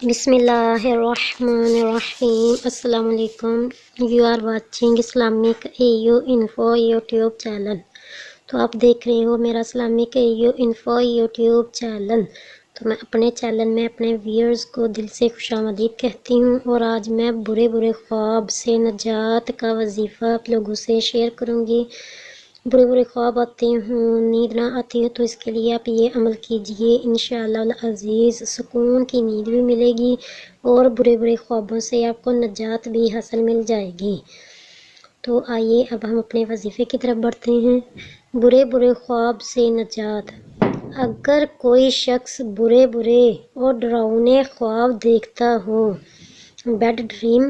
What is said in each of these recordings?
بسم اللہ الرحمن الرحیم۔ السلام علیکم۔ You are watching Islamic AU info YouTube channel. تو آپ دیکھ رہے ہو میرا Islamic AU info YouTube channel. تو میں اپنے چینل میں اپنے ویئرز کو دل سے خوش آمدید کہتی ہوں، اور آج میں برے خواب سے نجات کا وظیفہ آپ لوگوں سے شیئر کروں گی۔ برے خواب آتے ہوں، نیند نہ آتی ہو، تو اس کے لیے آپ یہ عمل کیجئے، انشاءاللہ العزیز سکون کی نیند بھی ملے گی اور برے خوابوں سے آپ کو نجات بھی حاصل مل جائے گی۔ تو آئیے اب ہم اپنے وظیفے کی طرف بڑھتے ہیں۔ برے خواب سے نجات۔ اگر کوئی شخص برے اور ڈراؤنے خواب دیکھتا ہو، بیڈ ڈریم،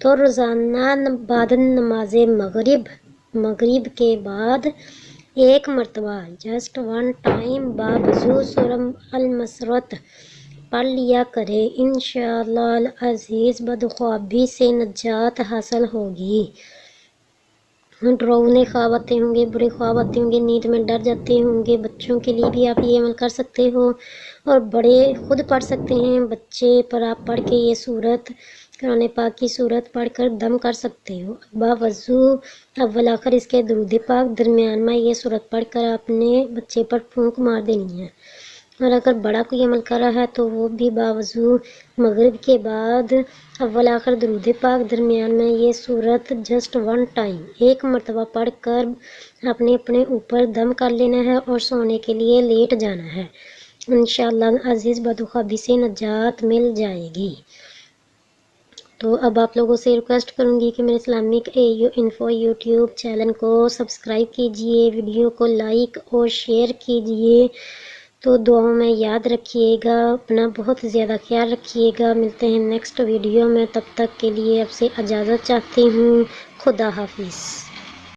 تو روزانہ بعد نماز مغرب کے بعد ایک مرتبہ جسٹ ون ٹائم بوضو سورہ المسرت پڑھ لیا کرے، انشاءاللہ العزیز بدخوابی سے نجات حاصل ہوگی۔ ڈراؤنے خواب آتے ہوں گے، برے خواب آتے ہوں گے، نیند میں ڈر جاتے ہوں گے، بچوں کے لیے بھی آپ یہ عمل کر سکتے ہو، اور بڑے خود پڑھ سکتے ہیں۔ بچے پر آپ پڑھ کے یہ سورت، قرآن پاک کی سورت پڑھ کر دم کر سکتے ہو۔ باوضو اول آخر اس کے درود پاک درمیان میں یہ سورت پڑھ کر آپ نے بچے پر پھونک مار دینی ہے۔ اور اگر بڑا کوئی عمل کر رہا ہے تو وہ بھی باوضو مغرب کے بعد اول آخر درود پاک درمیان میں یہ سورت جسٹ ون ٹائم ایک مرتبہ پڑھ کر آپ نے اپنے اوپر دم کر لینا ہے اور سونے کے لیے لیٹ جانا ہے۔ انشاءاللہ عزیز بدخوابی سے نجات مل جائے گی۔ تو اب آپ لوگوں سے ریکویسٹ کروں گی کہ میرے Islamic AU info YouTube channel کو سبسکرائب کیجئے، ویڈیو کو لائک اور شیئر کیجئے۔ تو دعاؤں میں یاد رکھیے گا، اپنا بہت زیادہ خیال رکھیے گا۔ ملتے ہیں نیکسٹ ویڈیو میں، تب تک کے لیے آپ سے اجازت چاہتی ہوں۔ خدا حافظ۔